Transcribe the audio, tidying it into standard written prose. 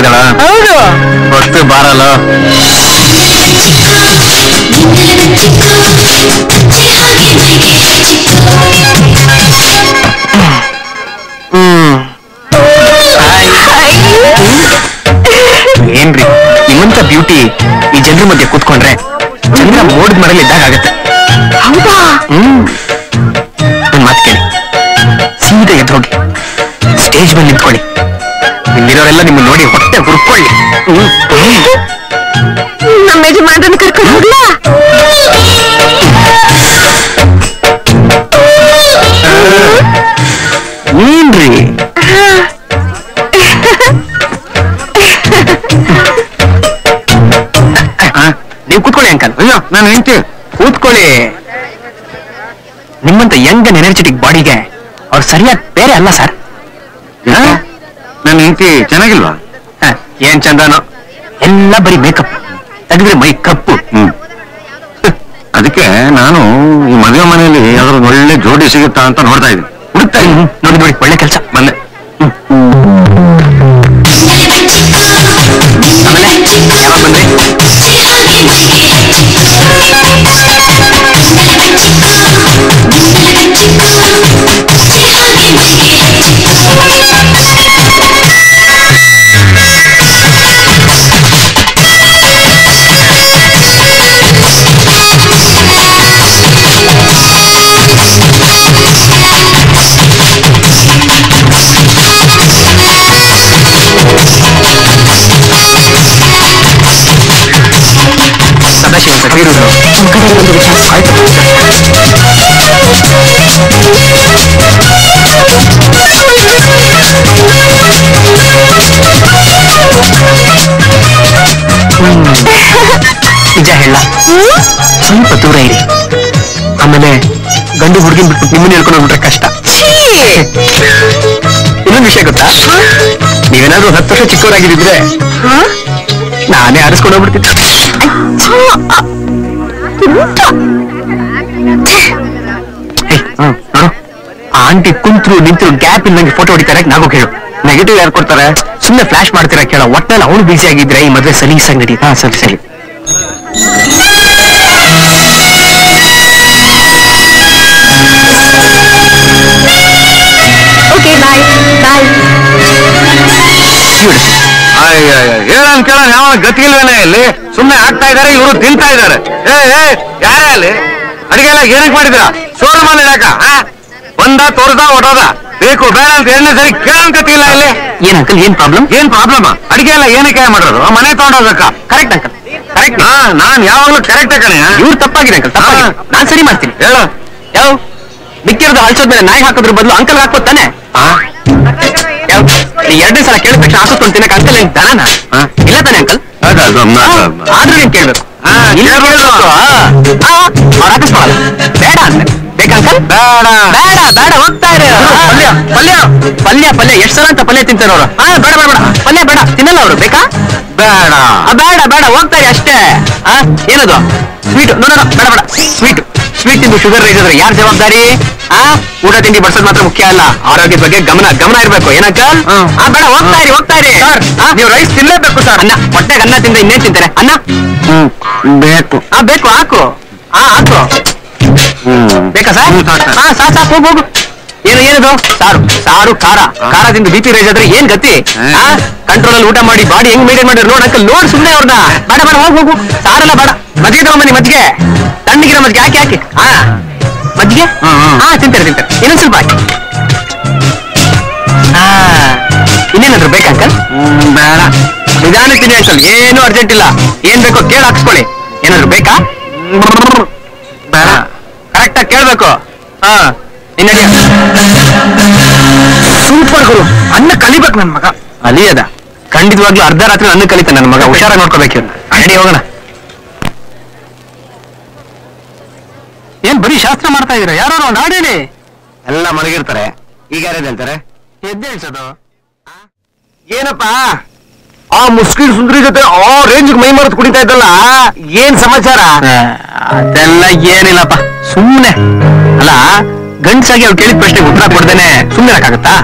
ಇದ್ದಾಳ? ಹೌದು. ಗೊತ್ತು ಬಾರಲ್ಲ. ಏನ್ರಿ ನಿಮ್ಮಂತ ಬ್ಯೂಟಿ ಈ ಜನರ ಮಧ್ಯೆ ಕೂತ್ಕೊಂಡ್ರೆ ಚಂದ್ರ ಮೋಡದ ಮರಳಿ ಇದ್ದಾಗ ಆಗತ್ತೆ. ಹೌದಾ? ನನ್ ಮಾತು ಕೇಳಿ, ಸೀದಾ ಎದ್ದು ಹೋಗಿ ಸ್ಟೇಜ್ ಮೇಲೆ ನಿಂತ್ಕೊಳ್ಳಿ. ಇಲ್ಲಿರೋರೆಲ್ಲ ನಿಮ್ಮ ನೋಡಿ ಹೊಟ್ಟೆ ಹುರ್ಕೊಳ್ಳಿ. ನಮ್ಮ ಯಜಮಾನರನ್ನು ಕರ್ಕೊಂಡು ಹೋಗ್ಲಾ? ಏನ್ರಿ ನೀವು ಕೂತ್ಕೊಳ್ಳಿ ಅಂಕಲ್. ಅಯ್ಯೋ ನಾನು ಹೆಂಡ್ತಿ. ಕೂತ್ಕೊಳ್ಳಿ. ನಿಮ್ಮಂತ ಯಂಗ್ ಅಂಡ್ ಎನರ್ಜೆಟಿಕ್ ಬಾಡಿಗೆ ಅವ್ರು ಸರಿಯಾದ ಬೇರೆ ಅಲ್ಲ ಸರ್. ನನ್ನ ಹೆಂಡ್ತಿ ಚೆನ್ನಾಗಿಲ್ವಾ? ಏನ್ ಚಂದನೋ, ಎಲ್ಲ ಬರೀ ಮೇಕಪ್, ತೆಗೆದ್ರೆ ಮೈ ಕಪ್ಪು. ಅದಕ್ಕೆ ನಾನು ಈ ಮದುವೆ ಮನೆಯಲ್ಲಿ ಯಾವ್ದಾದ್ರು ಒಳ್ಳೆ ಜೋಡಿ ಸಿಗುತ್ತಾ ಅಂತ ನೋಡ್ತಾ ಇದ್ದೀನಿ, ಹುಡುಕ್ತಾ ಇದ್ದೀನಿ. ನೋಡಿ ನೋಡಿ, ಒಳ್ಳೆ ಕೆಲಸ. ಬಂದೆ. ಆಮೇಲೆ ಯಾವಾಗ ಬಂದ್ರಿ? ನಿಜ ಹೇಳ, ಸ್ವಲ್ಪ ದೂರ ಇರಿ. ಆಮೇಲೆ ಗಂಡು ಹುಡುಗಿನ ಬಿಟ್ಟು ನಿಮ್ಮನ್ನ ಹೇಳ್ಕೊಂಡು ಹೋಗ್ಬಿಟ್ರೆ ಕಷ್ಟ. ಇನ್ನೊಂದು ವಿಷಯ ಗೊತ್ತಾ, ನೀವೇನಾದ್ರೂ 10 ವರ್ಷ ಚಿಕ್ಕವರಾಗಿದ್ದಿದ್ರೆ ನಾನೇ ಆರಿಸ್ಕೊಂಡು ಹೋಗ್ಬಿಡ್ತಿದ್ದೆ. ನೋಡು, ಆಂಟಿ ಕುಂತ್ರು ನಿಂತರು ಗ್ಯಾಪ್ ಇಲ್ಲಂಗೆ ಫೋಟೋ ಹೊಡಿತಾರೆ. ನಾವು ಕೇಳು, ನೆಗೆಟಿವ್ ಯಾರು ಕೊಡ್ತಾರೆ? ಸುಮ್ಮನೆ ಫ್ಲಾಶ್ ಮಾಡ್ತೀರಾ ಕೇಳೋ. ಒಟ್ನಲ್ಲಿ ಅವನು ಬಿಸಿ ಆಗಿದ್ರೆ ಈ ಮದುವೆ ಸಲೀಸಾಗಿ ನಡೀತಾ. ಸರಿ ಸರಿ. ಓಕೆ, ಬಾಯ್ ಬಾಯ್. ಹೇಳನ್ ಕೇಳ ಯಾವ ಗತಿಗಿಲ್ವೇನೆ ಇಲ್ಲಿ? ಸುಮ್ಮನೆ ಆಗ್ತಾ ಇದಾರೆ, ಇವರು ತಿಂತಾ ಇದಾರೆ. ಯಾರೇ ಅಲ್ಲಿ ಅಡಿಗೆ ಎಲ್ಲ ಏನಕ್ಕೆ ಮಾಡಿದ್ರ? ಶೋರೂಮ್ ಅಲ್ಲಿ ಇಡಕ ಬಂದ ತೋರ್ದ ಹೊಟ್ಟೋದ ಬೇಕು ಬೇಡ ಅಂತ 2ನೇ ಸರಿ ಕೇಳನ್ ಗತಿಗಿಲ್ಲ ಇಲ್ಲಿ. ಏನ್ ಅಂಕಲ್, ಏನ್ ಪ್ರಾಬ್ಲಮ್? ಏನ್ ಪ್ರಾಬ್ಲಮ್? ಅಡಿಗೆ ಎಲ್ಲ ಏನಕ್ಕೆ ಮಾಡೋದು? ಮನೆ ತಗೊಂಡೋಗಕ್ಕ. Correct uncle, correct. ನಾನ್ ಯಾವಾಗ್ಲೂ ಕರೆಕ್ಟ್ ಕಣೆ. ಇವ್ರು ತಪ್ಪಾಗಿದೆ ಅಂಕಲ್, ತಪ್ಪಾಗಿದೆ. ನಾನ್ ಸರಿ ಮಾಡ್ತೀನಿ. ಹೇಳು. ಯಾವ ಮಿಕ್ಕಿರೋದು ಹಲ್ಸೋದ್ಮೇಲೆ ನಾಯಿ ಹಾಕೋದ್ರ ಬದಲು ಅಂಕಲ್ ಹಾಕ್ಬೋದು ತಾನೆ? ನೀ 2ನೇ ಸಲ ಕೇಳಿದ ತಕ್ಷಣ ಹಾಕಿಸ್ಕೊಂಡು ತಿನ್ನಕ್ ಅಂಕಲ್ ಏನ್ ದನನ? ಇಲ್ಲ ತಾನೆ ಅಂಕಲ್? ಆದ್ರೂ ನೀನ್ ಕೇಳ್ಬೇಕು. ಅವ್ರು ಹಾಕಿಸ್ಕೊಳಲ್ಲ. ಬೇಡ ಅಂದ್ರೆ ಬೇಕಂಕಲ್? ಬೇಡ ಬೇಡ ಬೇಡ, ಹೋಗ್ತಾ ಇರ. ಪಲ್ಯ ಪಲ್ಯ ಪಲ್ಯ ಎಷ್ಟು ಸಲ ಅಂತ ಪಲ್ಯ ತಿಂತಾರೆ ಅವರು. ಬೇಡ ಬೇಡ ಬೇಡ, ಪಲ್ಯ ಬೇಡ, ತಿನ್ನಲ್ಲ ಅವರು. ಬೇಕಾ? ಬೇಡ ಬೇಡ ಬೇಡ, ಹೋಗ್ತಾ ಇರಿ ಅಷ್ಟೇ. ಏನದು? ಸ್ವೀಟ್? ಬೇಡ ಬೇಡ, ಸ್ವೀಟ್ ಸ್ವೀಟ್ ತಿಂದು ಶುಗರ್ ರೈಸ್ ಆದ್ರೆ ಯಾರು ಜವಾಬ್ದಾರಿ? ಊಟ ತಿಂಡಿ ಬಡ್ಸೋದ್ ಮಾತ್ರ ಮುಖ್ಯ ಅಲ್ಲ, ಆರೋಗ್ಯದ ಬಗ್ಗೆ ಗಮನ ಇರ್ಬೇಕು. ಏನಂಕಲ್? ಬೇಡ, ಹೋಗ್ತಾ ಇರಿ ಹೋಗ್ತಾ ಇರಿ. ನೀವು ರೈಸ್ ತಿನ್ಲೇಬೇಕು ಸರ್. ಅನ್ನ ಹೊಟ್ಟೆಗೆ ಅನ್ನ ತಿಂದ ಇನ್ನೇನ್ ತಿಂತಾರೆ? ಅನ್ನ ಬೇಕು. ಬೇಕು, ಹಾಕು. ಹಾಕು. ಬೇಕಾ ಸರ್? ಸಾಕು, ಹೋಗು ಹೋಗು. ಏನದು? ಸಾರು ಸಾರು ಖಾರ ತಿಂದು BP ರೈಸ್ ಆದ್ರೆ ಏನ್ ಗತಿ? ಕಂಟ್ರೋಲ್ ಅಲ್ಲಿ ಊಟ ಮಾಡಿ ಬಾಡಿ ಹೆಂಗ್ ಮೇಂಟೈನ್ ಮಾಡಿದ್ರು ನೋಡ್ ಅಂಕಲ್, ನೋಡ್ ಸುಮ್ಮನೆ ಅವ್ರನ್ನ. ಬೇಡ ಬೇಡ, ಹೋಗು. ಸಾರೆಲ್ಲ ಬೇಡ. ಮಜ್ಜಿಗೆ ತಗೊಂಬನ್ನಿ, ಮಜ್ಜಿಗೆ, ತಣ್ಣಗಿರೋ ಮಜ್ಜಿಗೆ ಹಾಕಿ. ಮಜ್ಜಿಗೆ ತಿಂತಾರೆ. ಇನ್ನೊಂದ್ ಸ್ವಲ್ಪ ಹಾಕಿ. ಇನ್ನೇನಾದ್ರು ಬೇಕಾ ಅಂಕಲ್? ಬೇಡ, ನಿಧಾನ ತಿನ್ನಿ ಅಂಕಲ್, ಏನು ಅರ್ಜೆಂಟ್ ಇಲ್ಲ. ಏನ್ ಬೇಕೋ ಕೇಳಿ ಹಾಕ್ಸ್ಕೊಳ್ಳಿ. ಏನಾದ್ರು ಬೇಕಾ? ಬೇಡ, ಕರೆಕ್ಟಾಗಿ ಕೇಳ್ಬೇಕು. ಸೂಪರ್ ಗುರು, ಅನ್ನ ಕಲಿಬೇಕು ನನ್ ಮಗ. ಅಲಿಯದ ಖಂಡಿತವಾಗ್ಲೂ ಅರ್ಧ ರಾತ್ರಿ ಅನ್ನ ಕಲಿತ ನನ್ನ ಮಗ. ಹುಷಾರಾಗಿ ನೋಡ್ಕೋಬೇಕು. ರೆಡಿ, ಹೋಗೋಣ. ಏನ್ ಬರೀ ಶಾಸ್ತ್ರ ಮಾಡ್ತಾ ಇದೀರ? ಯಾರೋ ಒಂದು ಹಾಡೇಳಿ. ಎಲ್ಲ ಮಲಗಿರ್ತಾರೆ, ಈಗ ಯಾರೇನು ಹೇಳ್ತಾರೆ? ಎದ್ದೇಳ್ಸೋದು. ಏನಪ್ಪಾ ಆ ಮುಸ್ಕಿಲ್ ಸುಂದರಿ ಜೊತೆ ಆ ರೇಂಜ್ ಮೈ ಮರೆತು ಕುಡಿತಾ ಇದ್ದಲ್ಲ, ಏನ್ ಸಮಾಚಾರ? ಅದೆಲ್ಲ ಏನಿಲ್ಲಪ್ಪ, ಸುಮ್ನೆ. ಅಲ್ಲ, ಗಂಡ್ಸಾಗಿ ಅವ್ರು ಕೇಳಿದ ಪ್ರಶ್ನೆಗೆ ಉತ್ತರ ಕೊಡ್ದೇನೆ ಸುಮ್ಮನೆ ಇರಕ್ಕಾಗತ್ತಾ?